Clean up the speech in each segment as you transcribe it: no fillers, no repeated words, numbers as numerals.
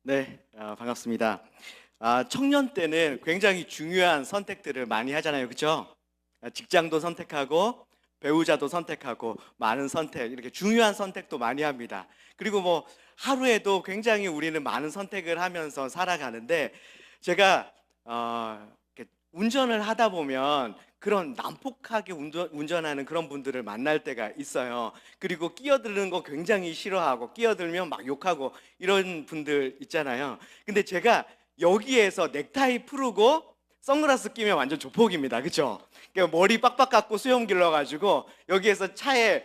네, 반갑습니다. 청년 때는 굉장히 중요한 선택들을 많이 하잖아요, 그렇죠? 직장도 선택하고 배우자도 선택하고 많은 선택, 이렇게 중요한 선택도 많이 합니다. 그리고 뭐 하루에도 굉장히 우리는 많은 선택을 하면서 살아가는데 제가 이렇게 운전을 하다 보면 그런 난폭하게 운전하는 그런 분들을 만날 때가 있어요. 그리고 끼어드는 거 굉장히 싫어하고 끼어들면 막 욕하고 이런 분들 있잖아요. 근데 제가 여기에서 넥타이 풀고 선글라스 끼면 완전 조폭입니다. 그렇죠? 머리 빡빡 깎고 수염 길러가지고 여기에서 차에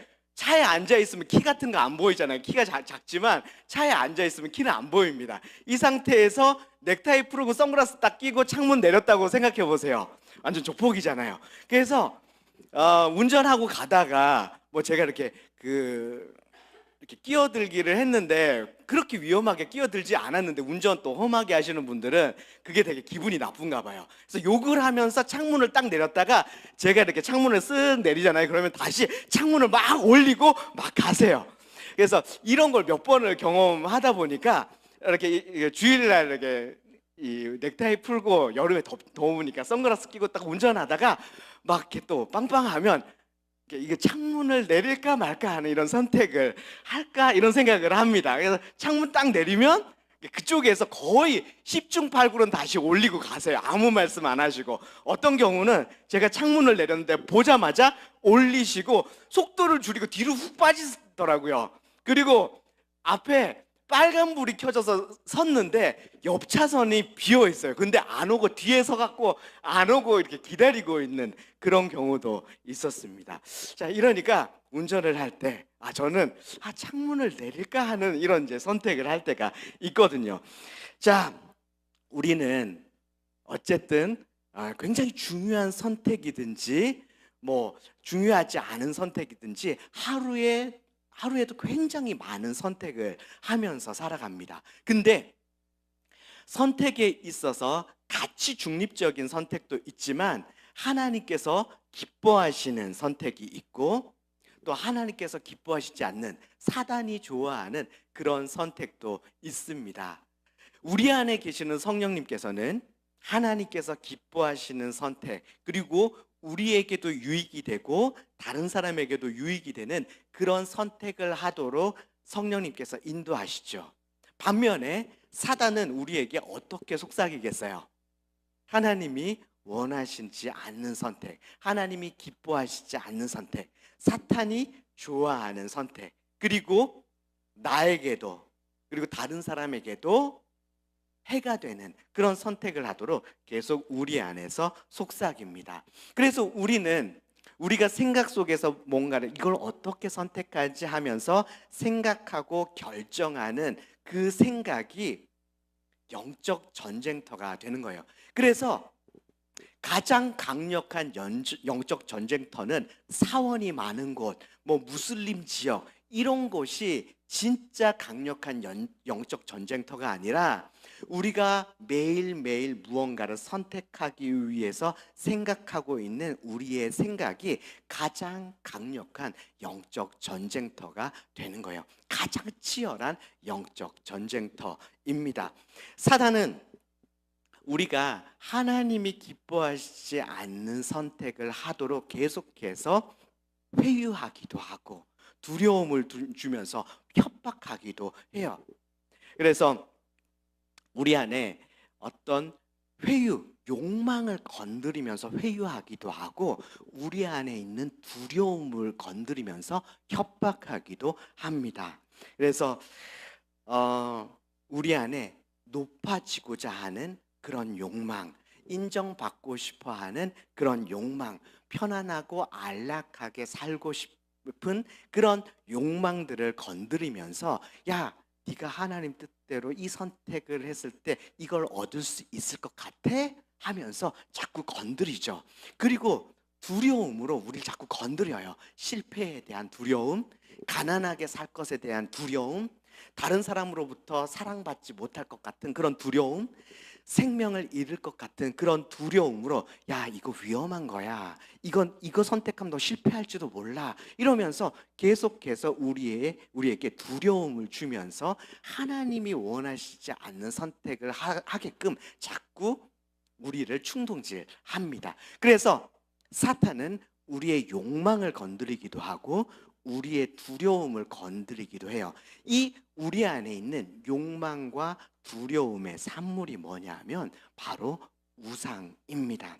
앉아 있으면 키 같은 거 안 보이잖아요. 키가 작지만 차에 앉아 있으면 키는 안 보입니다. 이 상태에서 넥타이 풀고 선글라스 딱 끼고 창문 내렸다고 생각해 보세요. 완전 조폭이잖아요. 그래서 운전하고 가다가 뭐 제가 이렇게 끼어들기를 했는데 그렇게 위험하게 끼어들지 않았는데 운전 또 험하게 하시는 분들은 그게 되게 기분이 나쁜가 봐요. 그래서 욕을 하면서 창문을 딱 내렸다가 제가 이렇게 창문을 쓱 내리잖아요. 그러면 다시 창문을 막 올리고 막 가세요. 그래서 이런 걸 몇 번을 경험하다 보니까 이렇게 주일날 이렇게 이 넥타이 풀고 여름에 더우니까 선글라스 끼고 딱 운전하다가 막 이렇게 또 빵빵하면 이게 창문을 내릴까 말까 하는 이런 선택을 할까 이런 생각을 합니다. 그래서 창문 딱 내리면 그쪽에서 거의 10중 8구는 다시 올리고 가세요. 아무 말씀 안 하시고. 어떤 경우는 제가 창문을 내렸는데 보자마자 올리시고 속도를 줄이고 뒤로 훅 빠지더라고요. 그리고 앞에 빨간불이 켜져서 섰는데 옆 차선이 비어 있어요. 근데 안 오고 뒤에 서갖고 안 오고 이렇게 기다리고 있는 그런 경우도 있었습니다. 자, 이러니까 운전을 할 때 저는 창문을 내릴까 하는 이런 이제 선택을 할 때가 있거든요. 자, 우리는 어쨌든 굉장히 중요한 선택이든지 뭐 중요하지 않은 선택이든지 하루에도 굉장히 많은 선택을 하면서 살아갑니다. 근데 선택에 있어서 가치 중립적인 선택도 있지만 하나님께서 기뻐하시는 선택이 있고 또 하나님께서 기뻐하시지 않는 사단이 좋아하는 그런 선택도 있습니다. 우리 안에 계시는 성령님께서는 하나님께서 기뻐하시는 선택 그리고 우리에게도 유익이 되고 다른 사람에게도 유익이 되는 그런 선택을 하도록 성령님께서 인도하시죠. 반면에 사단은 우리에게 어떻게 속삭이겠어요? 하나님이 원하시지 않는 선택, 하나님이 기뻐하시지 않는 선택, 사탄이 좋아하는 선택, 그리고 나에게도 그리고 다른 사람에게도 해가 되는 그런 선택을 하도록 계속 우리 안에서 속삭입니다. 그래서 우리가 생각 속에서 뭔가를 이걸 어떻게 선택할지 하면서 생각하고 결정하는 그 생각이 영적 전쟁터가 되는 거예요. 그래서 가장 강력한 영적 전쟁터는 사원이 많은 곳, 뭐 무슬림 지역 이런 곳이 진짜 강력한 영적 전쟁터가 아니라 우리가 매일매일 무언가를 선택하기 위해서 생각하고 있는 우리의 생각이 가장 강력한 영적 전쟁터가 되는 거예요. 가장 치열한 영적 전쟁터입니다. 사단은 우리가 하나님이 기뻐하시지 않는 선택을 하도록 계속해서 회유하기도 하고 두려움을 주면서 협박하기도 해요. 그래서 우리 안에 어떤 욕망을 건드리면서 회유하기도 하고 우리 안에 있는 두려움을 건드리면서 협박하기도 합니다. 그래서 우리 안에 높아지고자 하는 그런 욕망, 인정받고 싶어 하는 그런 욕망, 편안하고 안락하게 살고 싶은 그런 욕망들을 건드리면서 야, 네가 하나님 뜻대로 이 선택을 했을 때 이걸 얻을 수 있을 것 같아? 하면서 자꾸 건드리죠. 그리고 두려움으로 우리를 자꾸 건드려요. 실패에 대한 두려움, 가난하게 살 것에 대한 두려움, 다른 사람으로부터 사랑받지 못할 것 같은 그런 두려움, 생명을 잃을 것 같은 그런 두려움으로 야 이거 위험한 거야, 이거 선택하면 너 실패할지도 몰라 이러면서 계속해서 우리에게 두려움을 주면서 하나님이 원하시지 않는 선택을 하게끔 자꾸 우리를 충동질합니다. 그래서 사탄은 우리의 욕망을 건드리기도 하고 우리의 두려움을 건드리기도 해요. 이 우리 안에 있는 욕망과 두려움의 산물이 뭐냐 하면 바로 우상입니다.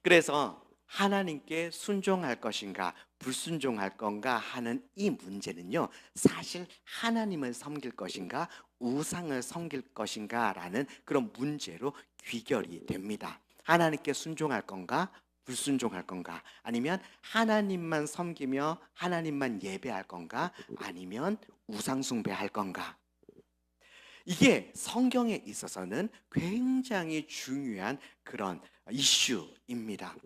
그래서 하나님께 순종할 것인가 불순종할 건가 하는 이 문제는요, 사실 하나님을 섬길 것인가 우상을 섬길 것인가 라는 그런 문제로 귀결이 됩니다. 하나님께 순종할 건가 불순종할 건가, 아니면 하나님만 섬기며 하나님만 예배할 건가, 아니면 우상 숭배할 건가. 이게 성경에 있어서는 굉장히 중요한 그런 이슈입니다.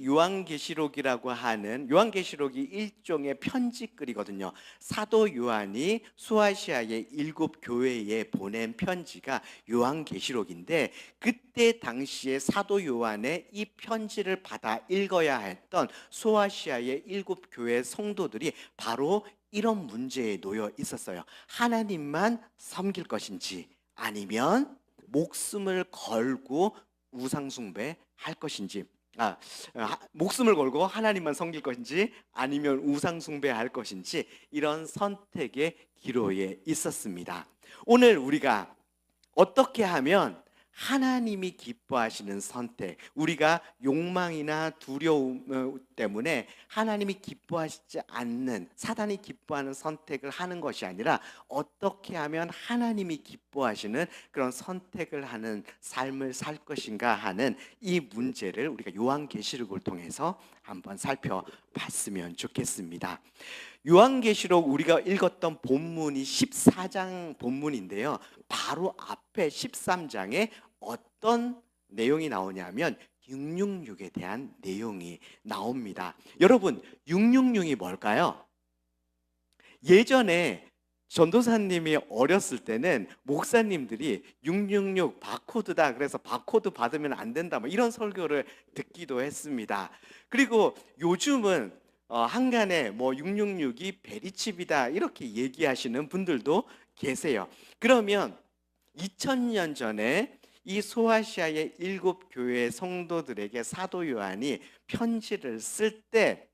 요한계시록이라고 하는, 요한계시록이 일종의 편지글이거든요. 사도 요한이 소아시아의 7 교회에 보낸 편지가 요한계시록인데, 그때 당시에 사도 요한의 이 편지를 받아 읽어야 했던 소아시아의 7 교회 성도들이 바로 이런 문제에 놓여 있었어요. 하나님만 섬길 것인지 아니면 목숨을 걸고 우상숭배할 것인지, 목숨을 걸고 하나님만 섬길 것인지 아니면 우상숭배할 것인지, 이런 선택의 기로에 있었습니다. 오늘 우리가 어떻게 하면 하나님이 기뻐하시는 선택, 우리가 욕망이나 두려움 때문에 하나님이 기뻐하시지 않는, 사단이 기뻐하는 선택을 하는 것이 아니라 어떻게 하면 하나님이 기뻐하시는 그런 선택을 하는 삶을 살 것인가 하는 이 문제를 우리가 요한계시록을 통해서 한번 살펴봤으면 좋겠습니다. 요한계시록 우리가 읽었던 본문이 14장 본문인데요, 바로 앞에 13장에 어떤 내용이 나오냐면 666에 대한 내용이 나옵니다. 여러분, 666이 뭘까요? 예전에 전도사님이 어렸을 때는 목사님들이 666 바코드다, 그래서 바코드 받으면 안 된다, 뭐 이런 설교를 듣기도 했습니다. 그리고 요즘은 한간에 뭐 666이 베리칩이다 이렇게 얘기하시는 분들도 계세요. 그러면 2000년 전에 이 소아시아의 7 교회 성도들에게 사도 요한이 편지를 쓸 때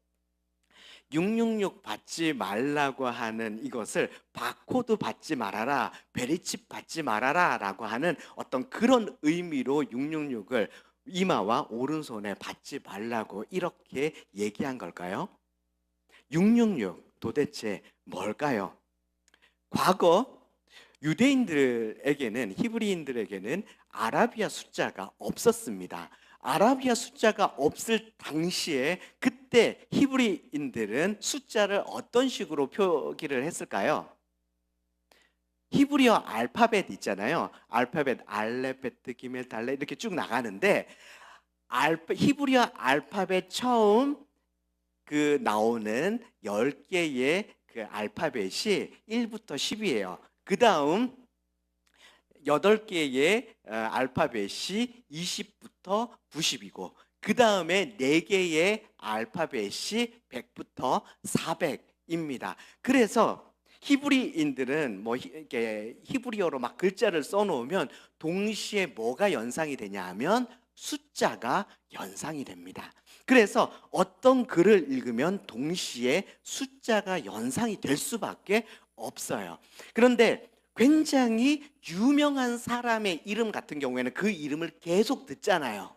666 받지 말라고 하는 이것을 바코드 받지 말아라, 베리칩 받지 말아라 라고 하는 어떤 그런 의미로 666을 이마와 오른손에 받지 말라고 이렇게 얘기한 걸까요? 666 도대체 뭘까요? 과거 유대인들에게는, 히브리인들에게는 아라비아 숫자가 없었습니다. 아라비아 숫자가 없을 당시에 그때 히브리인들은 숫자를 어떤 식으로 표기를 했을까요? 히브리어 알파벳 있잖아요. 알파벳 알렙, 베트, 기멜, 달레 이렇게 쭉 나가는데, 히브리어 알파벳 처음 그 나오는 10개의 그 알파벳이 1부터 10이에요. 그 다음 8개의 알파벳이 20부터 90이고, 그 다음에 4개의 알파벳이 100부터 400입니다. 그래서 히브리인들은 뭐 이렇게 히브리어로 막 글자를 써놓으면 동시에 뭐가 연상이 되냐 하면 숫자가 연상이 됩니다. 그래서 어떤 글을 읽으면 동시에 숫자가 연상이 될 수밖에 없어요. 그런데 굉장히 유명한 사람의 이름 같은 경우에는 그 이름을 계속 듣잖아요.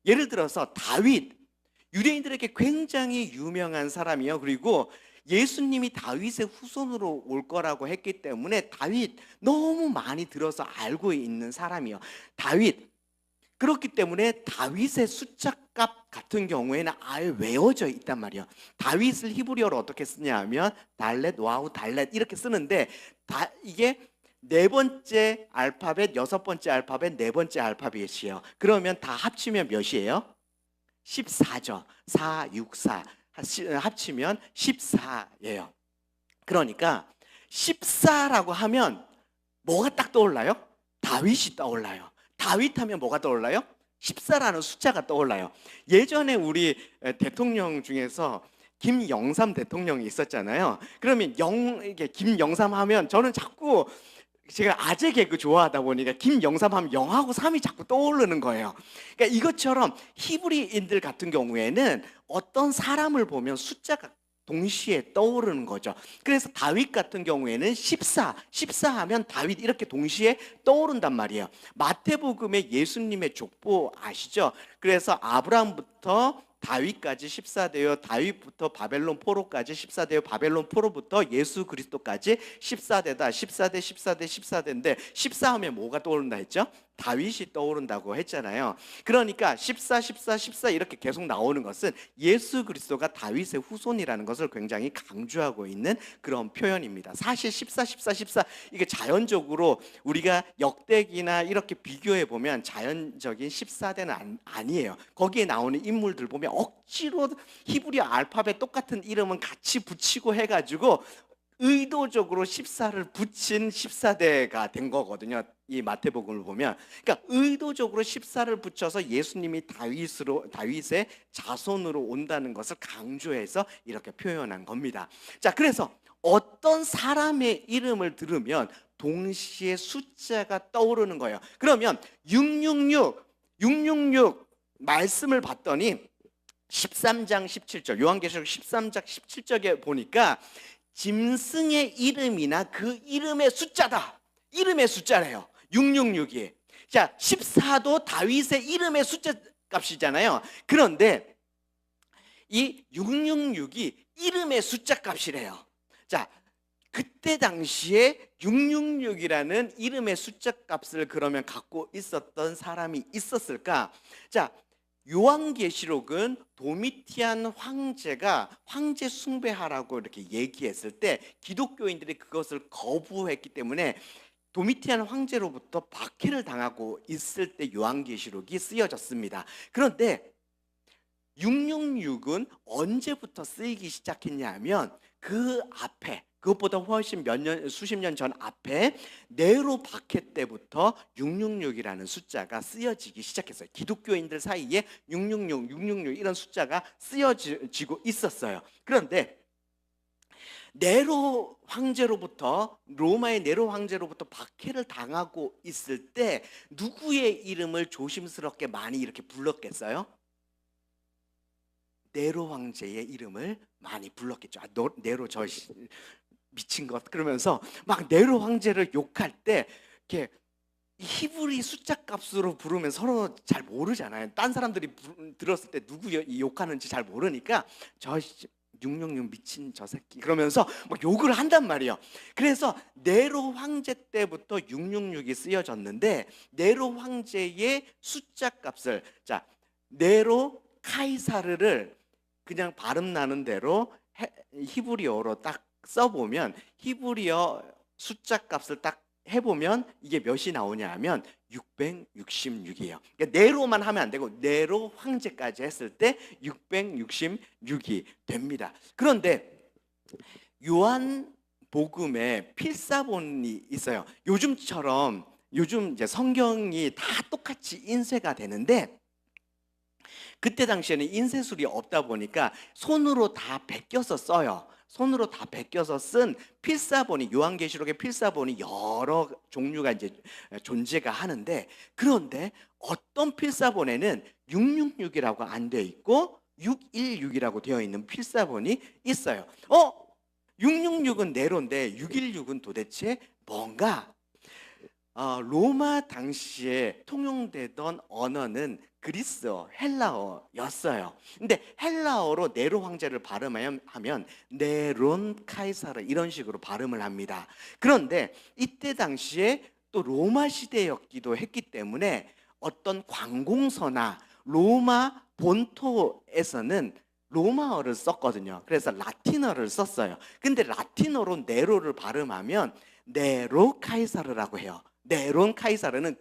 예를 들어서 다윗, 유대인들에게 굉장히 유명한 사람이요. 그리고 예수님이 다윗의 후손으로 올 거라고 했기 때문에 다윗 너무 많이 들어서 알고 있는 사람이요. 다윗. 그렇기 때문에 다윗의 숫자값 같은 경우에는 아예 외워져 있단 말이에요. 다윗을 히브리어로 어떻게 쓰냐 하면 달렛, 와우, 달렛 이렇게 쓰는데, 이게 4번째 알파벳, 6번째 알파벳, 4번째 알파벳이에요. 그러면 다 합치면 몇이에요? 14죠. 4, 6, 4 합치면 14예요. 그러니까 14라고 하면 뭐가 딱 떠올라요? 다윗이 떠올라요. 다윗 하면 뭐가 떠올라요? 14라는 숫자가 떠올라요. 예전에 우리 대통령 중에서 김영삼 대통령이 있었잖아요. 그러면 이게 김영삼 하면 저는 자꾸 제가 아재 개그 좋아하다 보니까 김영삼 하면 0하고 3이 자꾸 떠오르는 거예요. 그러니까 이것처럼 히브리인들 같은 경우에는 어떤 사람을 보면 숫자가 동시에 떠오르는 거죠. 그래서 다윗 같은 경우에는 14 하면 다윗 이렇게 동시에 떠오른단 말이에요. 마태복음의 예수님의 족보 아시죠? 그래서 아브라함부터 다윗까지 14대요. 다윗부터 바벨론 포로까지 14대요. 바벨론 포로부터 예수 그리스도까지 14대다. 14대, 14대, 14대인데 14 하면 뭐가 떠오른다 했죠? 다윗이 떠오른다고 했잖아요. 그러니까 14, 14, 14 이렇게 계속 나오는 것은 예수 그리스도가 다윗의 후손이라는 것을 굉장히 강조하고 있는 그런 표현입니다. 사실 14, 14, 14 이게 자연적으로 우리가 역대기나 이렇게 비교해 보면 자연적인 14대는 아니에요. 거기에 나오는 인물들 보면 억지로 히브리 알파벳 똑같은 이름은 같이 붙이고 해가지고 의도적으로 14를 붙인 14대가 된 거거든요. 이 마태복음을 보면, 그러니까 의도적으로 14를 붙여서 예수님이 다윗의 자손으로 온다는 것을 강조해서 이렇게 표현한 겁니다. 자, 그래서 어떤 사람의 이름을 들으면 동시에 숫자가 떠오르는 거예요. 그러면 666 말씀을 봤더니 13장 17절 요한계시록 13장 17절에 보니까 짐승의 이름이나 그 이름의 숫자다. 이름의 숫자래요. 666이. 자, 14도 다윗의 이름의 숫자 값이잖아요. 그런데 이 666이 이름의 숫자 값이래요. 자, 그때 당시에 666이라는 이름의 숫자 값을 그러면 갖고 있었던 사람이 있었을까? 자, 요한계시록은 도미티안 황제가 황제 숭배하라고 이렇게 얘기했을 때 기독교인들이 그것을 거부했기 때문에 도미티안 황제로부터 박해를 당하고 있을 때 요한계시록이 쓰여졌습니다. 그런데 666은 언제부터 쓰이기 시작했냐면 그 앞에 그것보다 훨씬 수십 년 전 앞에 네로 박해 때부터 666이라는 숫자가 쓰여지기 시작했어요. 기독교인들 사이에 666, 666 이런 숫자가 쓰여지고 있었어요. 그런데 네로 황제로부터 로마의 네로 황제로부터 박해를 당하고 있을 때 누구의 이름을 조심스럽게 많이 이렇게 불렀겠어요? 네로 황제의 이름을 많이 불렀겠죠. 네로 저 미친 것 그러면서 막 네로 황제를 욕할 때 이렇게 히브리 숫자 값으로 부르면 서로 잘 모르잖아요. 딴 사람들이 들었을 때 누구 욕하는지 잘 모르니까 저 666 미친 저 새끼 그러면서 막 욕을 한단 말이에요. 그래서 네로 황제 때부터 666이 쓰여졌는데 네로 황제의 숫자 값을 자 네로 카이사르를 그냥 발음 나는 대로 히브리어로 딱 써보면 히브리어 숫자 값을 딱 해보면 이게 몇이 나오냐 하면 666이에요. 그러니까 네로만 하면 안 되고 네로 황제까지 했을 때 666이 됩니다. 그런데 요한복음에 필사본이 있어요. 요즘 이제 성경이 다 똑같이 인쇄가 되는데 그때 당시에는 인쇄술이 없다 보니까 손으로 다 베껴서 써요. 손으로 다 베껴서 쓴 필사본이 요한계시록의 필사본이 여러 종류가 이제 존재가 하는데 그런데 어떤 필사본에는 666이라고 안 되어 있고 616이라고 되어 있는 필사본이 있어요. 666은 네로인데 616은 도대체 뭔가? 로마 당시에 통용되던 언어는 그리스어, 헬라어였어요. 근데 헬라어로 네로 황제를 발음하면 네론 카이사르 이런 식으로 발음을 합니다. 그런데 이때 당시에 또 로마 시대였기도 했기 때문에 어떤 관공서나 로마 본토에서는 로마어를 썼거든요. 그래서 라틴어를 썼어요. 근데 라틴어로 네로를 발음하면 네로 카이사르라고 해요. 네론 카이사르는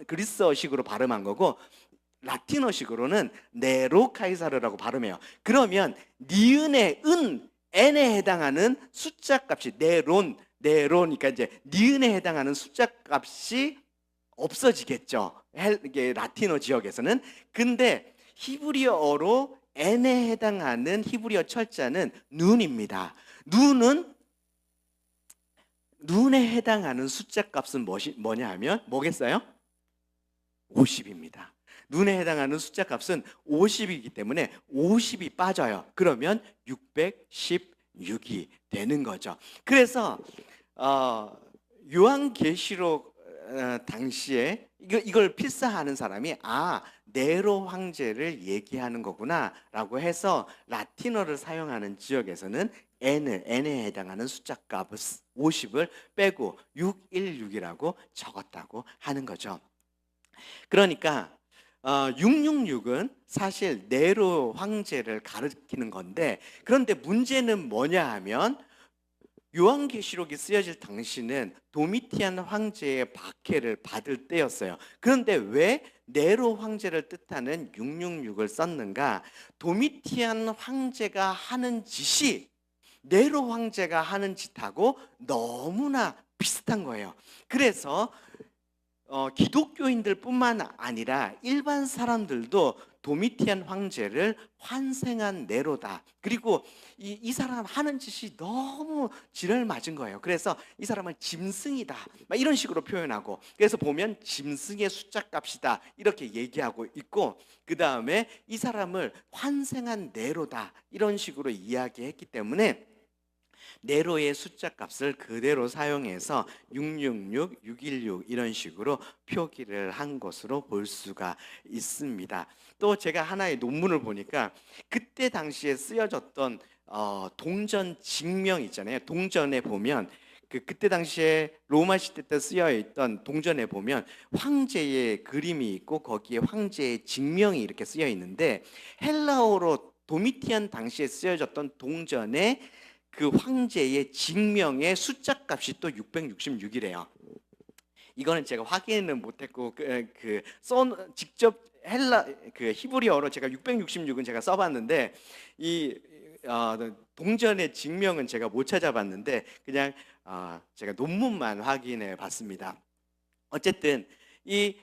그리스어식으로 발음한 거고 라틴어식으로는 네로 카이사르라고 발음해요. 그러면 니은의 은 n에 해당하는 숫자 값이 네로니까 이제 니은에 해당하는 숫자 값이 없어지겠죠. 이게 라틴어 지역에서는. 근데 히브리어로 n에 해당하는 히브리어 철자는 눈입니다. 눈에 해당하는 숫자 값은 뭐냐 하면 뭐겠어요? 50입니다. 눈에 해당하는 숫자 값은 50이기 때문에 50이 빠져요. 그러면 616이 되는 거죠. 그래서 요한계시록 당시에 이걸 필사하는 사람이 네로 황제를 얘기하는 거구나라고 해서 라틴어를 사용하는 지역에서는 n에 해당하는 숫자 값 50을 빼고 616이라고 적었다고 하는 거죠. 그러니까 666은 사실 네로 황제를 가리키는 건데, 그런데 문제는 뭐냐 하면 요한계시록이 쓰여질 당시는 도미티안 황제의 박해를 받을 때였어요. 그런데 왜 네로 황제를 뜻하는 666을 썼는가? 도미티안 황제가 하는 짓이 네로 황제가 하는 짓하고 너무나 비슷한 거예요. 그래서 기독교인들 뿐만 아니라 일반 사람들도 도미티안 황제를 환생한 네로다. 그리고 이 사람 하는 짓이 너무 지랄 맞은 거예요. 그래서 이 사람은 짐승이다, 막 이런 식으로 표현하고, 그래서 보면 짐승의 숫자 값이다 이렇게 얘기하고 있고, 그 다음에 이 사람을 환생한 네로다 이런 식으로 이야기했기 때문에 네로의 숫자 값을 그대로 사용해서 666, 616 이런 식으로 표기를 한 것으로 볼 수가 있습니다. 또 제가 하나의 논문을 보니까 그때 당시에 쓰여졌던 동전 직명 있잖아요. 동전에 보면 그때 당시에 로마 시대 때 쓰여 있던 동전에 보면 황제의 그림이 있고 거기에 황제의 직명이 이렇게 쓰여 있는데, 헬라어로 도미티안 당시에 쓰여졌던 동전에 그 황제의 직명의 숫자 값이 또 666이래요. 이거는 제가 확인은 못했고 직접 히브리어로 제가 666은 제가 써봤는데 이 동전의 직명은 제가 못 찾아봤는데 그냥 제가 논문만 확인해 봤습니다. 어쨌든 이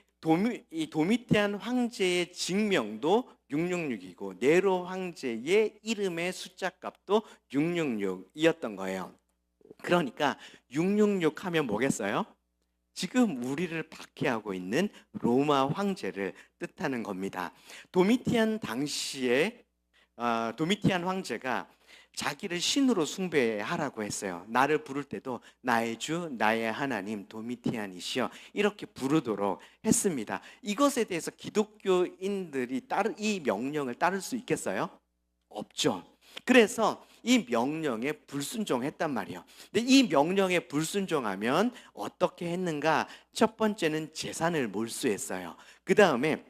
도미티안 황제의 직명도 666이고 네로 황제의 이름의 숫자 값도 666이었던 거예요. 그러니까 666 하면 뭐겠어요? 지금 우리를 박해하고 있는 로마 황제를 뜻하는 겁니다. 도미티안 당시에 도미티안 황제가 자기를 신으로 숭배하라고 했어요. 나를 부를 때도 나의 주 나의 하나님 도미티안이시여 이렇게 부르도록 했습니다. 이것에 대해서 기독교인들이 이 명령을 따를 수 있겠어요? 없죠. 그래서 이 명령에 불순종했단 말이에요. 근데 이 명령에 불순종하면 어떻게 했는가? 첫 번째는 재산을 몰수했어요. 그 다음에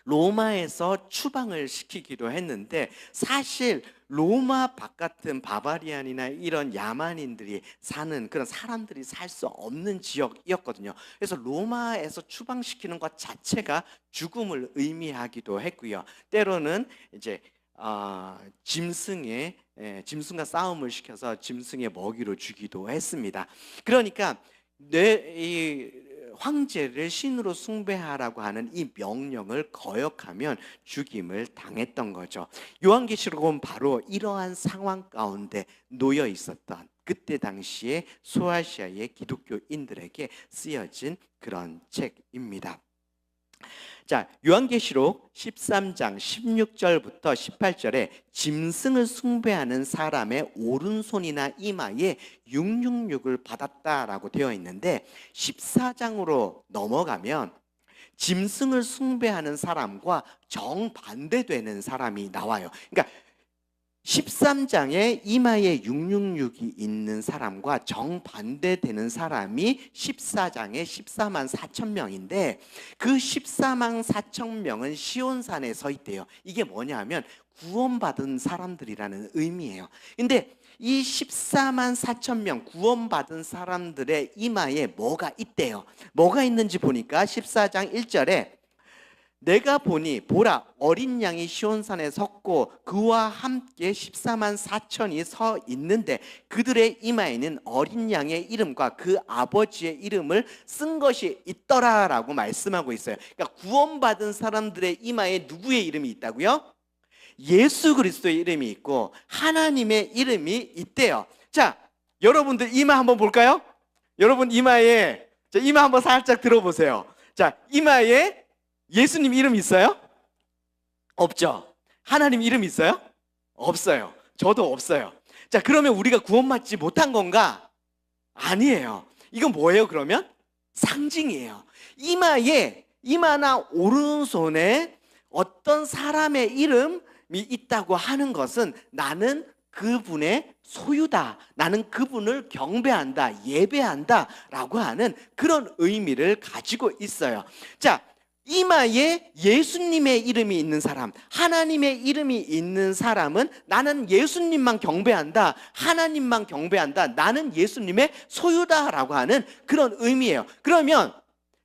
로마에서 추방을 시키기도 했는데, 사실 로마 바깥은 바바리안이나 이런 야만인들이 사는 그런 사람들이 살 수 없는 지역이었거든요. 그래서 로마에서 추방시키는 것 자체가 죽음을 의미하기도 했고요. 때로는 이제 짐승과 싸움을 시켜서 짐승의 먹이로 주기도 했습니다. 그러니까 이 황제를 신으로 숭배하라고 하는 이 명령을 거역하면 죽임을 당했던 거죠. 요한계시록은 바로 이러한 상황 가운데 놓여 있었던 그때 당시에 소아시아의 기독교인들에게 쓰여진 그런 책입니다. 자, 요한계시록 13장 16절부터 18절에 짐승을 숭배하는 사람의 오른손이나 이마에 666을 받았다라고 되어 있는데, 14장으로 넘어가면 짐승을 숭배하는 사람과 정반대되는 사람이 나와요. 그러니까 13장에 이마에 666이 있는 사람과 정반대되는 사람이 14장에 14만 4천 명인데, 그 14만 4천 명은 시온산에 서 있대요. 이게 뭐냐면 구원받은 사람들이라는 의미예요. 근데 이 14만 4천 명 구원받은 사람들의 이마에 뭐가 있대요. 뭐가 있는지 보니까 14장 1절에 내가 보니 보라 어린 양이 시온산에 섰고 그와 함께 14만 4천이 서 있는데 그들의 이마에는 어린 양의 이름과 그 아버지의 이름을 쓴 것이 있더라라고 말씀하고 있어요. 그러니까 구원받은 사람들의 이마에 누구의 이름이 있다고요? 예수 그리스도의 이름이 있고 하나님의 이름이 있대요. 자, 여러분들 이마 한번 볼까요? 여러분 이마에 이마 한번 살짝 들어보세요. 자, 이마에 예수님 이름 있어요? 없죠. 하나님 이름 있어요? 없어요. 저도 없어요. 자, 그러면 우리가 구원받지 못한 건가? 아니에요. 이건 뭐예요, 그러면? 상징이에요. 이마나 오른손에 어떤 사람의 이름이 있다고 하는 것은 나는 그분의 소유다. 나는 그분을 경배한다, 예배한다 라고 하는 그런 의미를 가지고 있어요. 자, 이마에 예수님의 이름이 있는 사람, 하나님의 이름이 있는 사람은 나는 예수님만 경배한다, 하나님만 경배한다, 나는 예수님의 소유다라고 하는 그런 의미예요. 그러면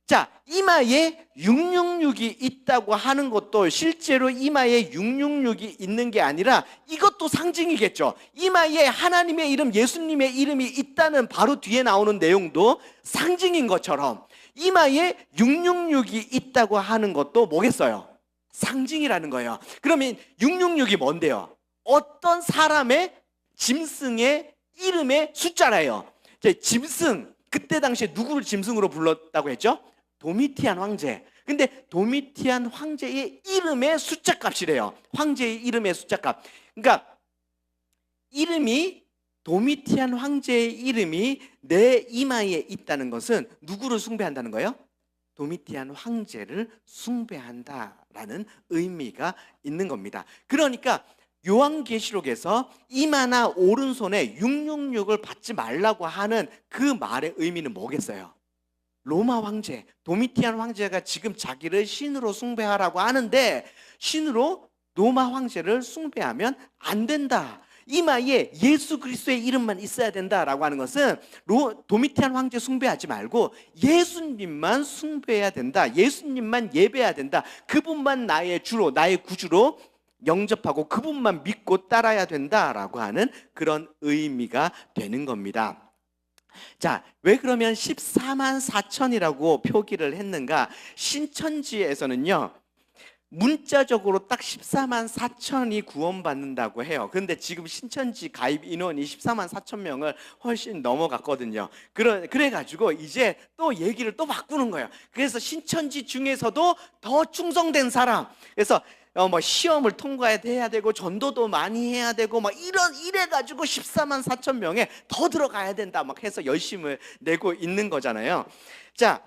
자, 이마에 666이 있다고 하는 것도 실제로 이마에 666이 있는 게 아니라 이것도 상징이겠죠. 이마에 하나님의 이름, 예수님의 이름이 있다는 바로 뒤에 나오는 내용도 상징인 것처럼 이마에 666이 있다고 하는 것도 뭐겠어요? 상징이라는 거예요. 그러면 666이 뭔데요? 어떤 사람의 짐승의 이름의 숫자래요. 짐승, 그때 당시에 누구를 짐승으로 불렀다고 했죠? 도미티안 황제. 근데 도미티안 황제의 이름의 숫자 값이래요. 황제의 이름의 숫자 값. 그러니까 이름이 도미티안 황제의 이름이 내 이마에 있다는 것은 누구를 숭배한다는 거예요? 도미티안 황제를 숭배한다라는 의미가 있는 겁니다. 그러니까 요한계시록에서 이마나 오른손에 666을 받지 말라고 하는 그 말의 의미는 뭐겠어요? 로마 황제, 도미티안 황제가 지금 자기를 신으로 숭배하라고 하는데 신으로 로마 황제를 숭배하면 안 된다. 이마에 예수 그리스도의 이름만 있어야 된다라고 하는 것은 도미티안 황제 숭배하지 말고 예수님만 숭배해야 된다. 예수님만 예배해야 된다. 그분만 나의 주로, 나의 구주로 영접하고 그분만 믿고 따라야 된다라고 하는 그런 의미가 되는 겁니다. 자, 왜 그러면 14만 4천이라고 표기를 했는가? 신천지에서는요, 문자적으로 딱 14만 4천이 구원받는다고 해요. 그런데 지금 신천지 가입 인원이 14만 4천 명을 훨씬 넘어갔거든요. 그래가지고 이제 또 얘기를 또 바꾸는 거예요. 그래서 신천지 중에서도 더 충성된 사람, 그래서 뭐 시험을 통과해야 되고 전도도 많이 해야 되고 막 이래가지고 14만 4천 명에 더 들어가야 된다 막 해서 열심을 내고 있는 거잖아요. 자,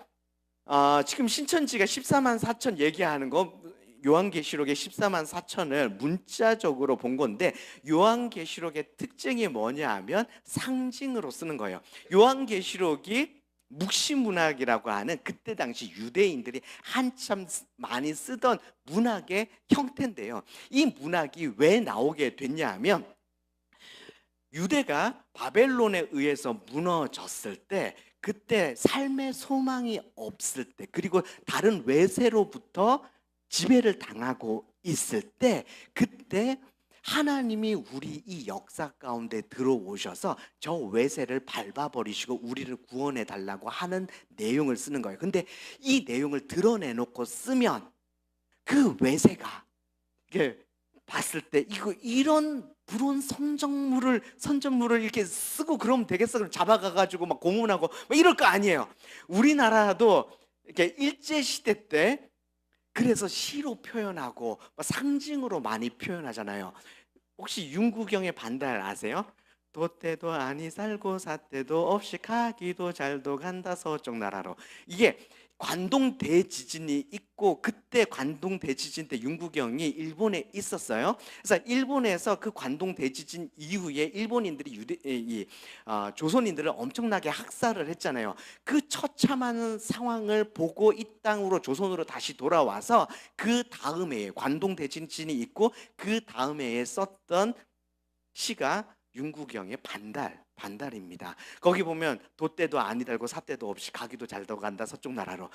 지금 신천지가 14만 4천 얘기하는 거 요한계시록의 14만 4천을 문자적으로 본 건데 요한계시록의 특징이 뭐냐 하면 상징으로 쓰는 거예요. 요한계시록이 묵시문학이라고 하는 그때 당시 유대인들이 한참 많이 쓰던 문학의 형태인데요. 이 문학이 왜 나오게 됐냐 하면 유대가 바벨론에 의해서 무너졌을 때 그때 삶의 소망이 없을 때 그리고 다른 외세로부터 지배를 당하고 있을 때 그때 하나님이 우리 이 역사 가운데 들어오셔서 저 외세를 밟아버리시고 우리를 구원해 달라고 하는 내용을 쓰는 거예요. 근데 이 내용을 드러내놓고 쓰면 그 외세가 이게 봤을 때 이런 불온 선전물을 이렇게 쓰고 그러면 되겠어? 그럼 잡아가가지고 막 고문하고 막 이럴 거 아니에요. 우리나라도 이렇게 일제시대 때 그래서 시로 표현하고 상징으로 많이 표현하잖아요. 혹시 윤구경의 반달 아세요? 도태도 아니 살고 사태도 없이 가기도 잘도 간다 서쪽 나라로. 이게 관동 대지진이 있고 그때 관동 대지진 때 윤구경이 일본에 있었어요. 그래서 일본에서 그 관동 대지진 이후에 일본인들이 조선인들을 엄청나게 학살을 했잖아요. 그 처참한 상황을 보고 이 땅으로 조선으로 다시 돌아와서 그 다음 해에 관동 대지진이 있고 그 다음 해에 썼던 시가 윤구경의 반달입니다. 거기 보면 돛대도 아니 달고 삿대도 없이 가기도 잘 더간다 서쪽 나라로.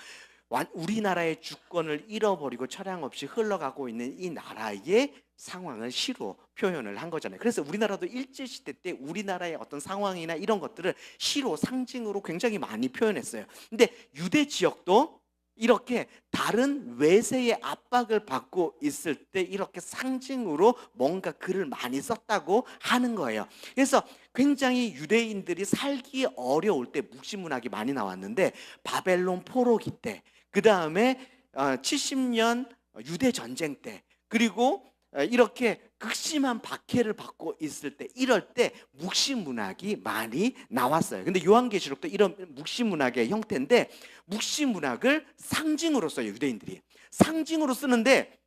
우리나라의 주권을 잃어버리고 처량 없이 흘러가고 있는 이 나라의 상황을 시로 표현을 한 거잖아요. 그래서 우리나라도 일제시대 때 우리나라의 어떤 상황이나 이런 것들을 시로 상징으로 굉장히 많이 표현했어요. 근데 유대 지역도 이렇게 다른 외세의 압박을 받고 있을 때 이렇게 상징으로 뭔가 글을 많이 썼다고 하는 거예요. 그래서 굉장히 유대인들이 살기 어려울 때 묵시문학이 많이 나왔는데, 바벨론 포로기 때, 그 다음에 70년 유대 전쟁 때, 그리고 이렇게 극심한 박해를 받고 있을 때, 이럴 때 묵시문학이 많이 나왔어요. 근데 요한계시록도 이런 묵시문학의 형태인데, 묵시문학을 상징으로 써요. 유대인들이 상징으로 쓰는데,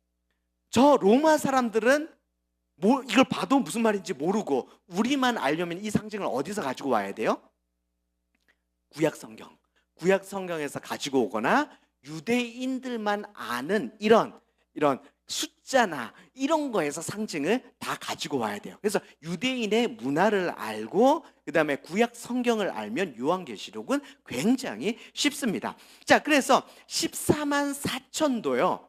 저 로마 사람들은 이걸 봐도 무슨 말인지 모르고, 우리만 알려면 이 상징을 어디서 가지고 와야 돼요? 구약 성경에서 가지고 오거나 유대인들만 아는 이런 숫자나 이런 거에서 상징을 다 가지고 와야 돼요. 그래서 유대인의 문화를 알고 그 다음에 구약 성경을 알면 요한계시록은 굉장히 쉽습니다. 자, 그래서 14만 4천도요,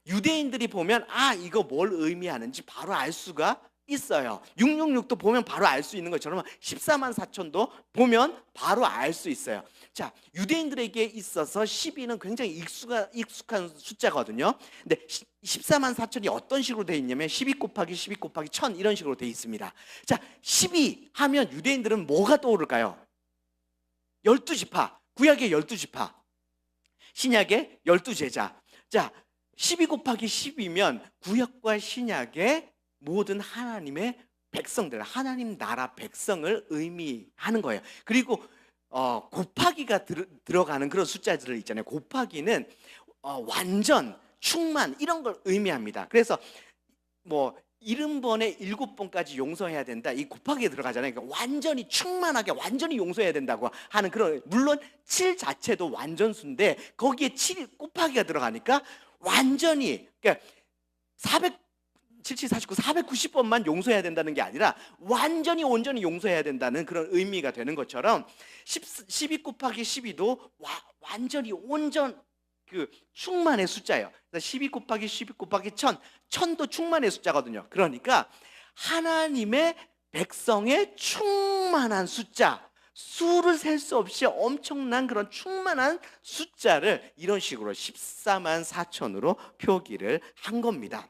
유대인들이 보면 이거 뭘 의미하는지 바로 알 수가 있어요. 666도 보면 바로 알 수 있는 것처럼 14만 4천도 보면 바로 알 수 있어요. 자, 유대인들에게 있어서 12는 굉장히 익숙한 숫자거든요. 근데 14만 4천이 어떤 식으로 되어 있냐면 12 곱하기 12 곱하기 1000 이런 식으로 되어 있습니다. 자, 12 하면 유대인들은 뭐가 떠오를까요? 12지파, 구약의 12지파, 신약의 12제자. 자, 12 곱하기 10이면 구약과 신약의 모든 하나님의 백성들, 하나님 나라 백성을 의미하는 거예요. 그리고 곱하기가 들어가는 그런 숫자들 있잖아요. 곱하기는 완전, 충만 이런 걸 의미합니다. 그래서 뭐 70번에 7번까지 용서해야 된다, 이 곱하기에 들어가잖아요. 그러니까 완전히 충만하게 완전히 용서해야 된다고 하는 그런, 물론 7 자체도 완전수인데 거기에 7 곱하기가 들어가니까 완전히, 그러니까 77, 49, 490번만 용서해야 된다는 게 아니라 완전히 온전히 용서해야 된다는 그런 의미가 되는 것처럼 12 곱하기 12도 완전히 온전 충만의 숫자예요. 12 곱하기 12 곱하기 1000도 충만의 숫자거든요. 그러니까 하나님의 백성의 충만한 숫자, 수를 셀 수 없이 엄청난 그런 충만한 숫자를 이런 식으로 14만 4천으로 표기를 한 겁니다.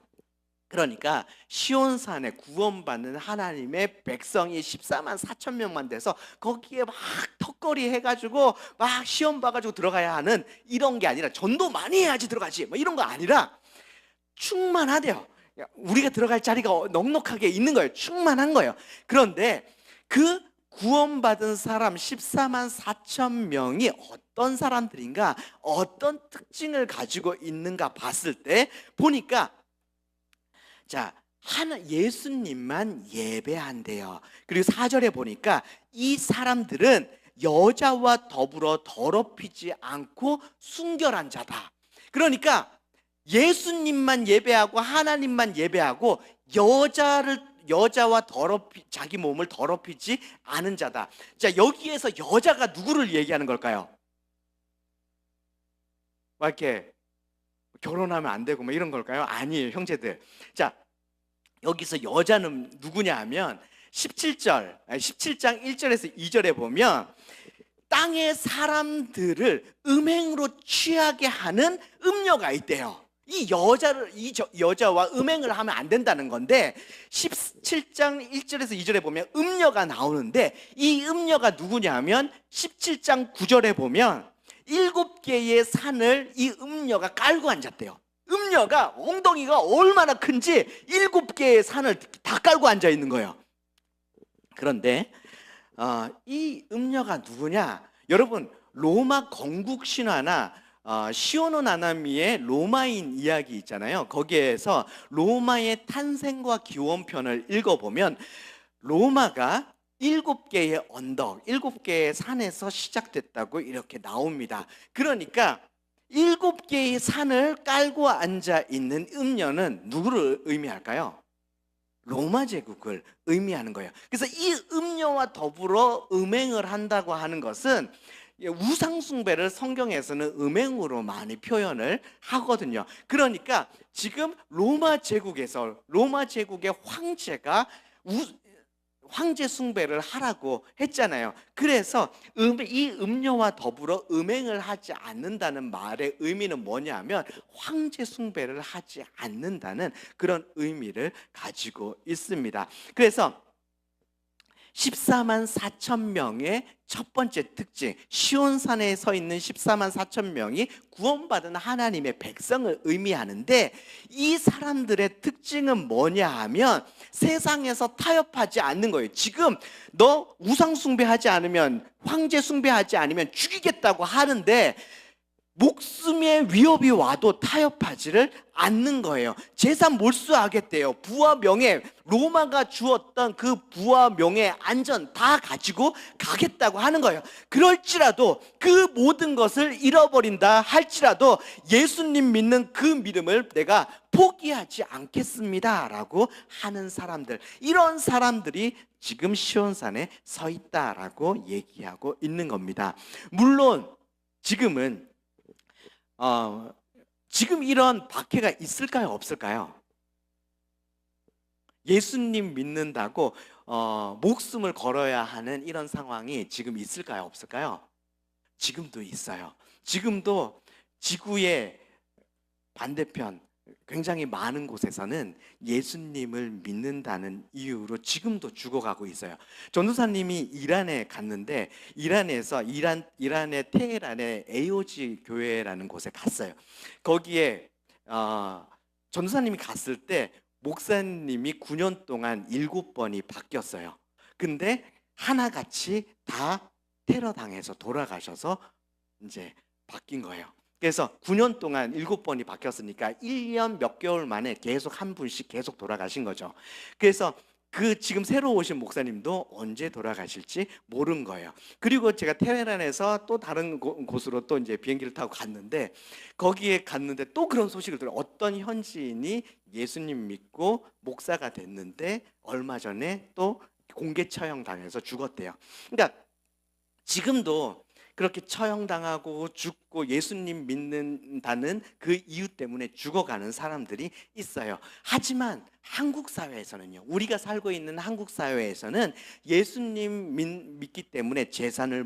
그러니까 시온산에 구원받는 하나님의 백성이 14만 4천 명만 돼서 거기에 막 턱걸이 해가지고 막 시험 봐가지고 들어가야 하는 이런 게 아니라, 전도 많이 해야지 들어가지 뭐 이런 거 아니라 충만하대요. 우리가 들어갈 자리가 넉넉하게 있는 거예요. 충만한 거예요. 그런데 그 구원받은 사람 14만 4천 명이 어떤 사람들인가, 어떤 특징을 가지고 있는가 봤을 때 보니까, 자, 예수님만 예배한대요. 그리고 4절에 보니까 이 사람들은 여자와 더불어 더럽히지 않고 순결한 자다. 그러니까 예수님만 예배하고 하나님만 예배하고 여자와 자기 몸을 더럽히지 않은 자다. 자, 여기에서 여자가 누구를 얘기하는 걸까요? 막 이렇게 결혼하면 안 되고 뭐 이런 걸까요? 아니에요, 형제들. 자, 여기서 여자는 누구냐 하면 17장 1절에서 2절에 보면 땅의 사람들을 음행으로 취하게 하는 음녀가 있대요. 이 여자와 음행을 하면 안 된다는 건데, 17장 1절에서 2절에 보면 음녀가 나오는데, 이 음녀가 누구냐 하면 17장 9절에 보면 7개의 산을 이 음녀가 깔고 앉았대요. 음녀가 엉덩이가 얼마나 큰지 7개의 산을 다 깔고 앉아 있는 거예요. 그런데 이 음녀가 누구냐? 여러분, 로마 건국 신화나 시오노 나나미의 로마인 이야기 있잖아요. 거기에서 로마의 탄생과 기원편을 읽어보면 로마가 7개의 언덕, 7개의 산에서 시작됐다고 이렇게 나옵니다. 그러니까 7개의 산을 깔고 앉아 있는 음녀는 누구를 의미할까요? 로마 제국을 의미하는 거예요. 그래서 이 음녀와 더불어 음행을 한다고 하는 것은 우상 숭배를 성경에서는 음행으로 많이 표현을 하거든요. 그러니까 지금 로마 제국의 황제가 황제 숭배를 하라고 했잖아요. 그래서 이 음료와 더불어 음행을 하지 않는다는 말의 의미는 뭐냐면 황제 숭배를 하지 않는다는 그런 의미를 가지고 있습니다. 그래서 14만 4천 명의 첫 번째 특징, 시온산에 서 있는 14만 4천 명이 구원받은 하나님의 백성을 의미하는데, 이 사람들의 특징은 뭐냐 하면 세상에서 타협하지 않는 거예요. 지금 너 우상 숭배하지 않으면, 황제 숭배하지 않으면 죽이겠다고 하는데 목숨의 위협이 와도 타협하지를 않는 거예요. 재산 몰수하겠대요. 부와 명예, 로마가 주었던 그 부와 명예, 안전 다 가지고 가겠다고 하는 거예요. 그럴지라도 그 모든 것을 잃어버린다 할지라도 예수님 믿는 그 믿음을 내가 포기하지 않겠습니다 라고 하는 사람들, 이런 사람들이 지금 시온산에 서 있다라고 얘기하고 있는 겁니다. 물론 지금 이런 박해가 있을까요? 없을까요? 예수님 믿는다고 목숨을 걸어야 하는 이런 상황이 지금 있을까요? 없을까요? 지금도 있어요. 지금도 지구의 반대편 굉장히 많은 곳에서는 예수님을 믿는다는 이유로 지금도 죽어가고 있어요. 전도사님이 이란에 갔는데 이란의 테헤란의 에오지 교회라는 곳에 갔어요. 거기에 전도사님이 갔을 때 목사님이 9년 동안 7번이 바뀌었어요. 근데 하나같이 다 테러 당해서 돌아가셔서 이제 바뀐 거예요. 그래서 9년 동안 7번이 바뀌었으니까 1년 몇 개월 만에 계속 한 분씩 계속 돌아가신 거죠. 그래서 그 지금 새로 오신 목사님도 언제 돌아가실지 모르는 거예요. 그리고 제가 테헤란에서 또 다른 곳으로 또 이제 비행기를 타고 갔는데, 거기에 갔는데 또 그런 소식을 들어요. 어떤 현지인이 예수님 믿고 목사가 됐는데 얼마 전에 또 공개 처형 당해서 죽었대요. 그러니까 지금도 그렇게 처형당하고 죽고 예수님 믿는다는 그 이유 때문에 죽어가는 사람들이 있어요. 하지만 한국 사회에서는요, 우리가 살고 있는 한국 사회에서는 예수님 믿기 때문에 재산을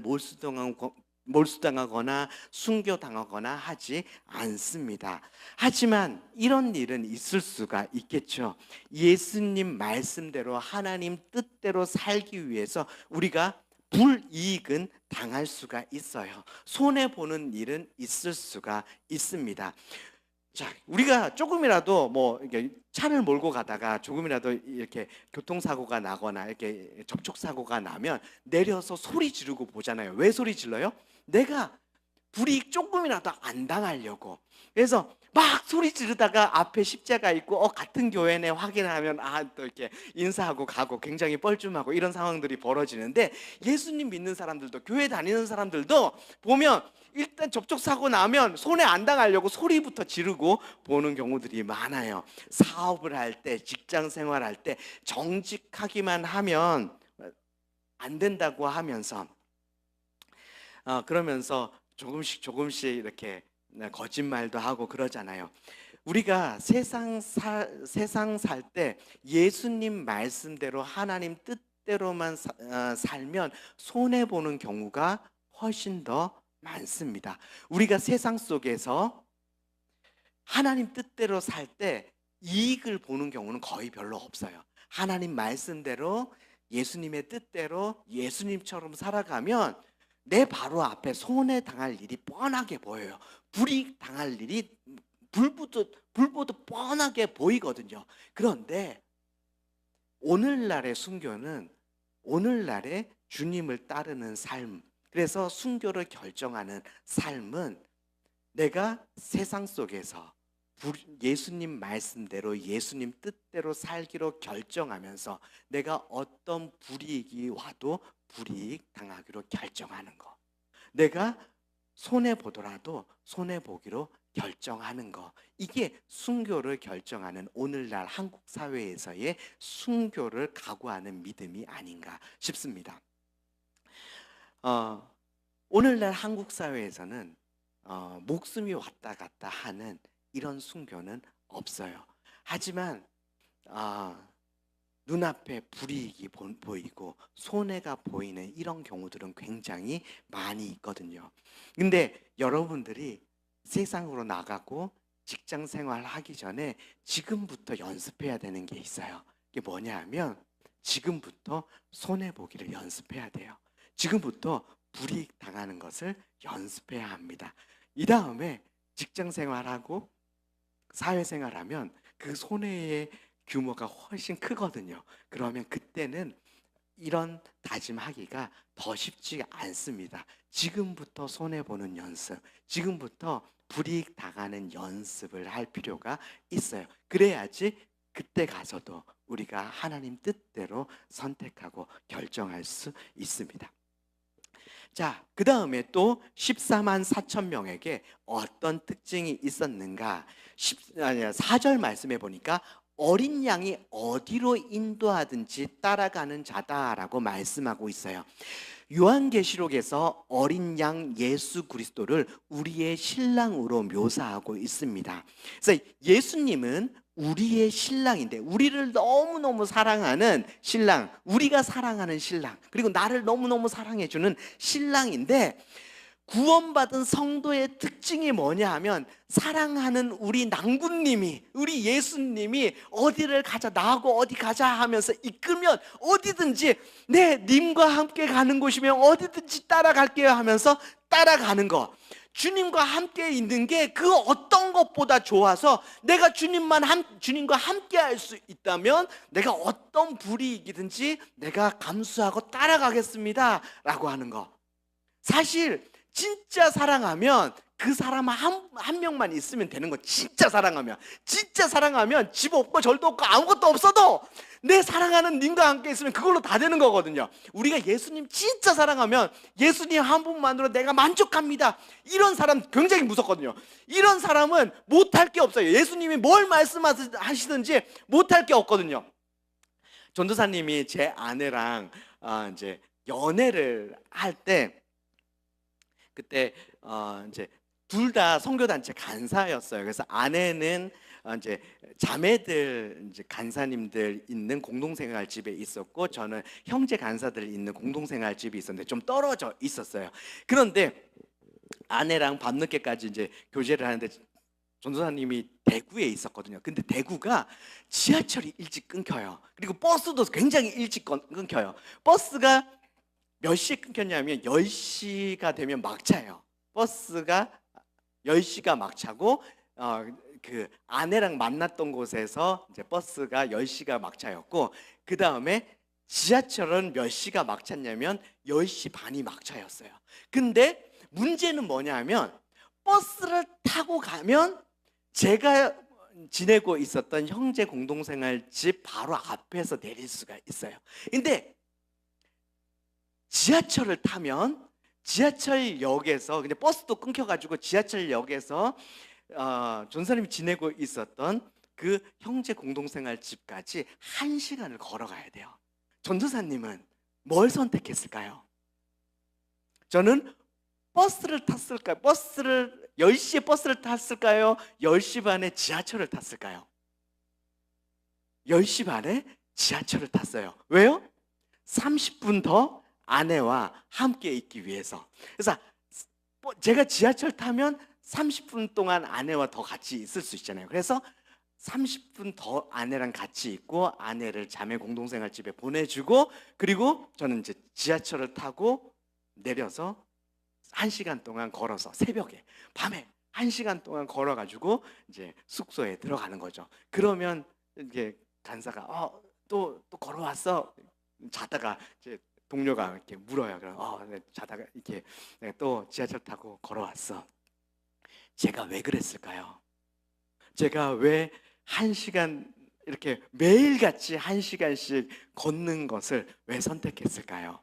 몰수당하거나 순교당하거나 하지 않습니다. 하지만 이런 일은 있을 수가 있겠죠. 예수님 말씀대로 하나님 뜻대로 살기 위해서 우리가 불이익은 당할 수가 있어요. 손해보는 일은 있을 수가 있습니다. 자, 우리가 조금이라도 이렇게 차를 몰고 가다가 조금이라도 이렇게 교통사고가 나거나 이렇게 접촉사고가 나면 내려서 소리 지르고 보잖아요. 왜 소리 질러요? 내가 불이익 조금이라도 안 당하려고. 그래서 막 소리 지르다가 앞에 십자가 있고 같은 교회네 확인하면 또 이렇게 인사하고 가고 굉장히 뻘쭘하고 이런 상황들이 벌어지는데, 예수님 믿는 사람들도 교회 다니는 사람들도 보면 일단 접촉사고 나면 손해 안 당하려고 소리부터 지르고 보는 경우들이 많아요. 사업을 할 때, 직장 생활할 때 정직하기만 하면 안 된다고 하면서 그러면서 조금씩 이렇게 거짓말도 하고 그러잖아요. 우리가 세상 살 때 예수님 말씀대로 하나님 뜻대로만 살면 손해 보는 경우가 훨씬 더 많습니다. 우리가 세상 속에서 하나님 뜻대로 살 때 이익을 보는 경우는 거의 별로 없어요. 하나님 말씀대로 예수님의 뜻대로 예수님처럼 살아가면 내 바로 앞에 손해 당할 일이 뻔하게 보여요. 불이익 당할 일이 불보듯 뻔하게 보이거든요. 그런데 오늘날의 순교는 오늘날의 주님을 따르는 삶, 그래서 순교를 결정하는 삶은 내가 세상 속에서 예수님 말씀대로 예수님 뜻대로 살기로 결정하면서 내가 어떤 불이익이 와도 불이익 당하기로 결정하는 거, 내가 손해보더라도 손해보기로 결정하는 거, 이게 순교를 결정하는 오늘날 한국 사회에서의 순교를 각오하는 믿음이 아닌가 싶습니다. 오늘날 한국 사회에서는 목숨이 왔다 갔다 하는 이런 순교는 없어요. 하지만 눈앞에 불이익이 보이고 손해가 보이는 이런 경우들은 굉장히 많이 있거든요. 근데 여러분들이 세상으로 나가고 직장 생활하기 전에 지금부터 연습해야 되는 게 있어요. 이게 뭐냐 하면 지금부터 손해보기를 연습해야 돼요. 지금부터 불이익 당하는 것을 연습해야 합니다. 이 다음에 직장 생활하고 사회생활하면 그 손해의 규모가 훨씬 크거든요. 그러면 그때는 이런 다짐하기가 더 쉽지 않습니다. 지금부터 손해보는 연습, 지금부터 불이익 당하는 연습을 할 필요가 있어요. 그래야지 그때 가서도 우리가 하나님 뜻대로 선택하고 결정할 수 있습니다. 자, 그 다음에 또 14만 4천 명에게 어떤 특징이 있었는가? 4절 말씀해 보니까 어린 양이 어디로 인도하든지 따라가는 자다라고 말씀하고 있어요. 요한계시록에서 어린 양 예수 그리스도를 우리의 신랑으로 묘사하고 있습니다. 그래서 예수님은 우리의 신랑인데, 우리를 너무너무 사랑하는 신랑, 우리가 사랑하는 신랑, 그리고 나를 너무너무 사랑해주는 신랑인데, 구원받은 성도의 특징이 뭐냐 하면 사랑하는 우리 낭군님이, 우리 예수님이 어디를 가자, 나하고 어디 가자 하면서 이끌면 어디든지, 네, 님과 함께 가는 곳이면 어디든지 따라갈게요 하면서 따라가는 거. 주님과 함께 있는 게 그 어떤 것보다 좋아서 내가 주님과 함께 할 수 있다면 내가 어떤 불이익이든지 내가 감수하고 따라가겠습니다 라고 하는 거. 사실 진짜 사랑하면 그 사람 한 명만 있으면 되는 거. 진짜 사랑하면 집 없고 절도 없고 아무것도 없어도 내 사랑하는 님과 함께 있으면 그걸로 다 되는 거거든요. 우리가 예수님 진짜 사랑하면 예수님 한 분만으로 내가 만족합니다, 이런 사람 굉장히 무섭거든요. 이런 사람은 못할 게 없어요. 예수님이 뭘 말씀하시든지 못할 게 없거든요. 전도사님이 제 아내랑 이제 연애를 할 때, 그때 이제 둘 다 선교단체 간사였어요. 그래서 아내는 이제 자매들, 이제 간사님들 있는 공동생활 집에 있었고, 저는 형제 간사들 있는 공동생활 집이 있었는데 좀 떨어져 있었어요. 그런데 아내랑 밤늦게까지 이제 교제를 하는데 전도사님이 대구에 있었거든요. 근데 대구가 지하철이 일찍 끊겨요. 그리고 버스도 굉장히 일찍 끊겨요. 버스가 몇 시에 끊겼냐면 10시가 되면 막차예요. 버스가 10시가 막차고, 그 아내랑 만났던 곳에서 이제 버스가 10시가 막차였고, 그 다음에 지하철은 몇 시가 막차냐면 10시 반이 막차였어요. 근데 문제는 뭐냐면 버스를 타고 가면 제가 지내고 있었던 형제 공동생활 집 바로 앞에서 내릴 수가 있어요. 근데 지하철을 타면 지하철역에서, 근데 버스도 끊겨가지고 지하철역에서 전사님이 지내고 있었던 그 형제 공동생활 집까지 1시간을 걸어가야 돼요. 전도사님은 뭘 선택했을까요? 저는 버스를 탔을까요? 10시에 버스를 탔을까요? 10시 반에 지하철을 탔을까요? 10시 반에 지하철을 탔어요. 왜요? 30분 더 아내와 함께 있기 위해서. 그래서 제가 지하철 타면 30분 동안 아내와 더 같이 있을 수 있잖아요. 그래서 30분 더 아내랑 같이 있고, 아내를 자매 공동생활 집에 보내주고, 그리고 저는 이제 지하철을 타고 내려서 1시간 동안 걸어서, 새벽에, 밤에 1시간 동안 걸어가지고 이제 숙소에 들어가는 거죠. 그러면 이제 간사가 또 걸어왔어? 자다가 이제 동료가 이렇게 물어요. 그럼 네, 자다가 이렇게 또 지하철 타고 걸어왔어. 제가 왜 그랬을까요? 제가 왜 1시간 이렇게 매일같이 1시간씩 걷는 것을 왜 선택했을까요?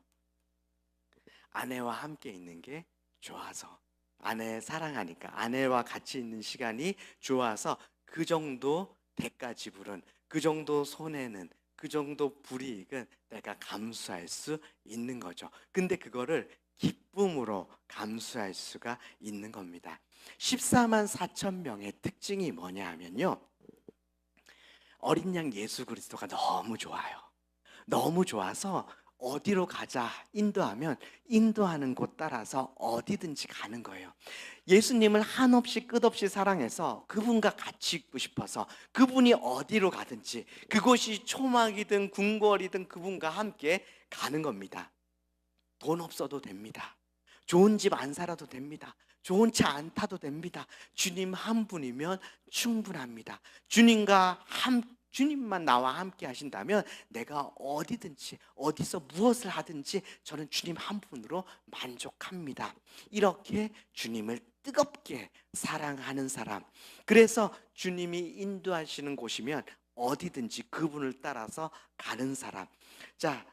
아내와 함께 있는 게 좋아서. 아내 사랑하니까 아내와 같이 있는 시간이 좋아서 그 정도 대가 지불은, 그 정도 손해는, 그 정도 불이익은 내가 감수할 수 있는 거죠. 근데 그거를 기쁨으로 감수할 수가 있는 겁니다. 14만 4천 명의 특징이 뭐냐 하면요, 어린 양 예수 그리스도가 너무 좋아요. 너무 좋아서 어디로 가자 인도하면 인도하는 곳 따라서 어디든지 가는 거예요. 예수님을 한없이 끝없이 사랑해서 그분과 같이 있고 싶어서 그분이 어디로 가든지, 그곳이 초막이든 궁궐이든 그분과 함께 가는 겁니다. 돈 없어도 됩니다. 좋은 집 안 살아도 됩니다. 좋은 차 안 타도 됩니다. 주님 한 분이면 충분합니다. 주님만 나와 함께 하신다면 내가 어디든지 어디서 무엇을 하든지 저는 주님 한 분으로 만족합니다. 이렇게 주님을 뜨겁게 사랑하는 사람, 그래서 주님이 인도하시는 곳이면 어디든지 그분을 따라서 가는 사람. 자,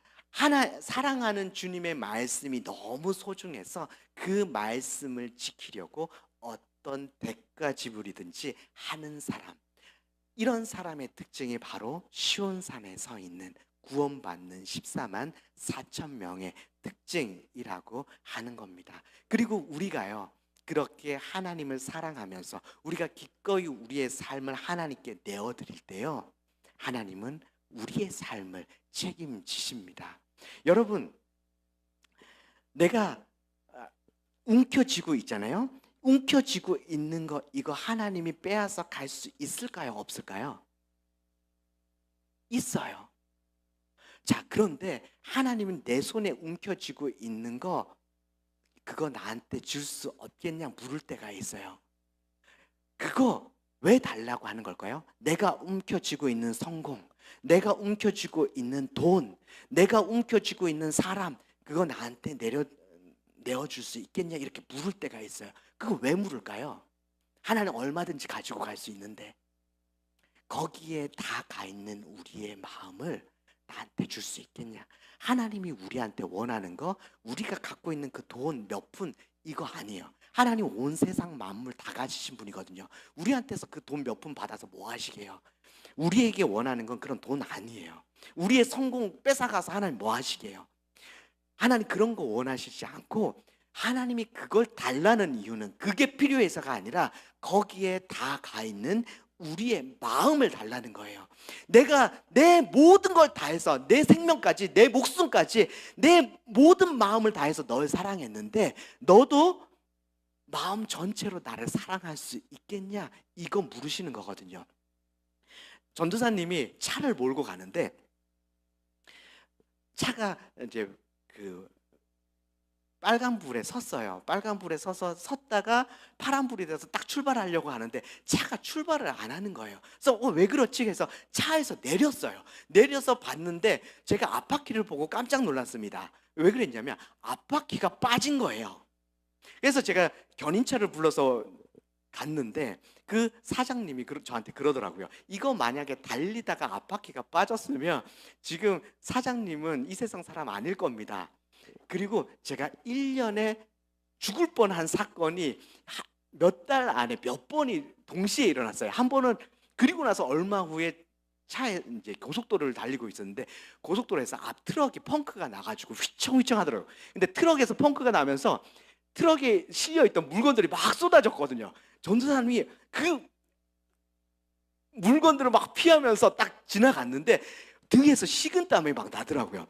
사랑하는 주님의 말씀이 너무 소중해서 그 말씀을 지키려고 어떤 대가 지불이든지 하는 사람. 이런 사람의 특징이 바로 시온산에 서 있는 구원받는 14만 4천 명의 특징이라고 하는 겁니다. 그리고 우리가요, 그렇게 하나님을 사랑하면서 우리가 기꺼이 우리의 삶을 하나님께 내어드릴 때요, 하나님은 우리의 삶을 책임지십니다. 여러분, 내가 움켜쥐고 있잖아요. 움켜쥐고 있는 거, 이거 하나님이 빼앗아 갈 수 있을까요? 없을까요? 있어요. 자, 그런데 하나님은 내 손에 움켜쥐고 있는 거, 그거 나한테 줄 수 없겠냐 물을 때가 있어요. 그거 왜 달라고 하는 걸까요? 내가 움켜쥐고 있는 성공, 내가 움켜쥐고 있는 돈, 내가 움켜쥐고 있는 사람, 그거 나한테 내어줄 수 있겠냐 이렇게 물을 때가 있어요. 그거 왜 물을까요? 하나는 얼마든지 가지고 갈 수 있는데 거기에 다 가 있는 우리의 마음을 나한테 줄 수 있겠냐? 하나님이 우리한테 원하는 거, 우리가 갖고 있는 그 돈 몇 푼 이거 아니에요. 하나님 온 세상 만물 다 가지신 분이거든요. 우리한테서 그 돈 몇 푼 받아서 뭐 하시게요? 우리에게 원하는 건 그런 돈 아니에요. 우리의 성공 뺏어가서 하나님 뭐 하시게요? 하나님 그런 거 원하시지 않고, 하나님이 그걸 달라는 이유는 그게 필요해서가 아니라 거기에 다 가 있는 우리의 마음을 달라는 거예요. 내가 내 모든 걸 다해서, 내 생명까지, 내 목숨까지, 내 모든 마음을 다해서 널 사랑했는데 너도 마음 전체로 나를 사랑할 수 있겠냐? 이거 물으시는 거거든요. 전도사님이 차를 몰고 가는데 차가 이제 그 빨간불에 섰어요. 빨간불에 섰다가 파란불이 돼서 딱 출발하려고 하는데 차가 출발을 안 하는 거예요. 그래서 왜 그렇지 해서 차에서 내렸어요. 내려서 봤는데 제가 앞바퀴를 보고 깜짝 놀랐습니다. 왜 그랬냐면 앞바퀴가 빠진 거예요. 그래서 제가 견인차를 불러서 갔는데 그 사장님이 저한테 그러더라고요. 이거 만약에 달리다가 앞바퀴가 빠졌으면 지금 사장님은 이 세상 사람 아닐 겁니다. 그리고 제가 1년에 죽을 뻔한 사건이 몇 달 안에 몇 번이 동시에 일어났어요. 한 번은 그리고 나서 얼마 후에 차에 이제 고속도로를 달리고 있었는데 고속도로에서 앞 트럭이 펑크가 나가지고 휘청휘청 하더라고요. 근데 트럭에서 펑크가 나면서 트럭에 실려있던 물건들이 막 쏟아졌거든요. 전도사님이 그 물건들을 막 피하면서 딱 지나갔는데 등에서 식은땀이 막 나더라고요.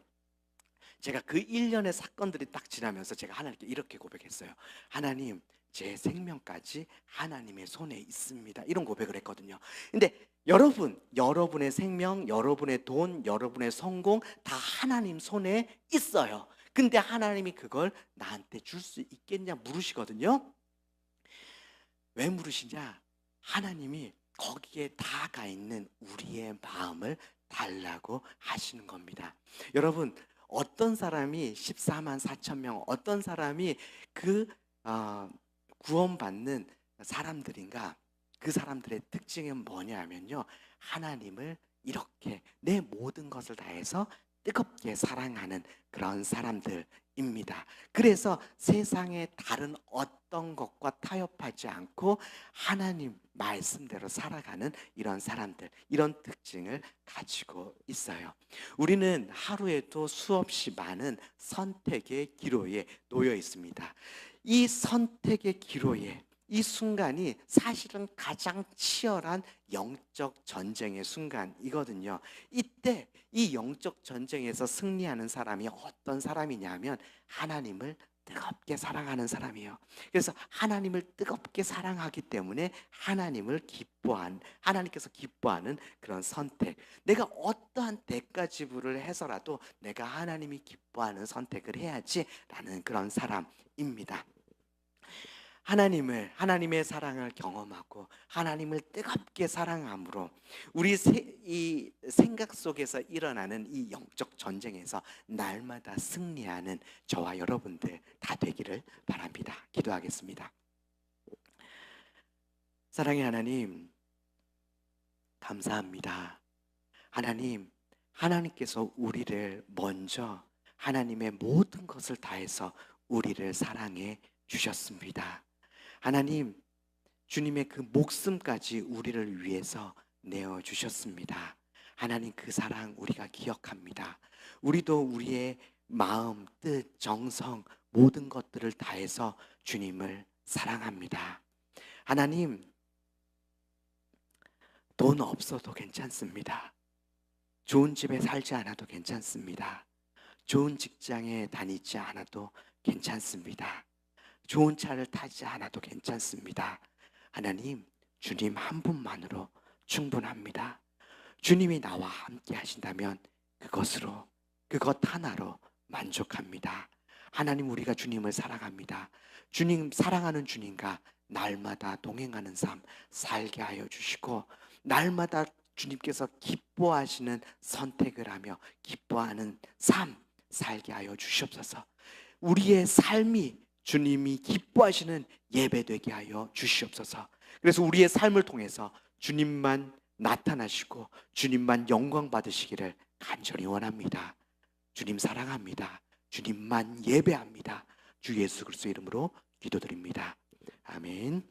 제가 그 1년의 사건들이 딱 지나면서 제가 하나님께 이렇게 고백했어요. 하나님, 제 생명까지 하나님의 손에 있습니다. 이런 고백을 했거든요. 근데 여러분의 생명, 여러분의 돈, 여러분의 성공 다 하나님 손에 있어요. 근데 하나님이 그걸 나한테 줄 수 있겠냐 물으시거든요. 왜 물으시냐? 하나님이 거기에 다 가 있는 우리의 마음을 달라고 하시는 겁니다. 여러분, 어떤 사람이 14만 4천 명, 어떤 사람이 구원받는 사람들인가? 그 사람들의 특징은 뭐냐 하면요, 하나님을 이렇게 내 모든 것을 다해서 뜨겁게 사랑하는 그런 사람들입니다. 그래서 세상의 다른 어떤 것과 타협하지 않고 하나님 말씀대로 살아가는 이런 사람들, 이런 특징을 가지고 있어요. 우리는 하루에도 수없이 많은 선택의 기로에 놓여 있습니다. 이 선택의 기로에 이 순간이 사실은 가장 치열한 영적 전쟁의 순간이거든요. 이때 이 영적 전쟁에서 승리하는 사람이 어떤 사람이냐면 하나님을 뜨겁게 사랑하는 사람이에요. 그래서 하나님을 뜨겁게 사랑하기 때문에 하나님께서 기뻐하는 그런 선택. 내가 어떠한 대가 지불을 해서라도 내가 하나님이 기뻐하는 선택을 해야지라는 그런 사람입니다. 하나님의 사랑을 경험하고 하나님을 뜨겁게 사랑함으로 이 생각 속에서 일어나는 이 영적 전쟁에서 날마다 승리하는 저와 여러분들 다 되기를 바랍니다. 기도하겠습니다. 사랑의 하나님, 감사합니다. 하나님께서 우리를 먼저 하나님의 모든 것을 다해서 우리를 사랑해 주셨습니다. 하나님, 주님의 그 목숨까지 우리를 위해서 내어주셨습니다. 하나님, 그 사랑 우리가 기억합니다. 우리도 우리의 마음, 뜻, 정성 모든 것들을 다해서 주님을 사랑합니다. 하나님, 돈 없어도 괜찮습니다. 좋은 집에 살지 않아도 괜찮습니다. 좋은 직장에 다니지 않아도 괜찮습니다. 좋은 차를 타지 않아도 괜찮습니다. 하나님, 주님 한 분만으로 충분합니다. 주님이 나와 함께 하신다면 그것 하나로 만족합니다. 하나님, 우리가 주님을 사랑합니다. 주님, 사랑하는 주님과 날마다 동행하는 삶 살게 하여 주시고, 날마다 주님께서 기뻐하시는 선택을 하며 기뻐하는 삶 살게 하여 주시옵소서. 우리의 삶이 주님이 기뻐하시는 예배되게 하여 주시옵소서. 그래서 우리의 삶을 통해서 주님만 나타나시고 주님만 영광 받으시기를 간절히 원합니다. 주님 사랑합니다. 주님만 예배합니다. 주 예수 그리스도 이름으로 기도드립니다. 아멘.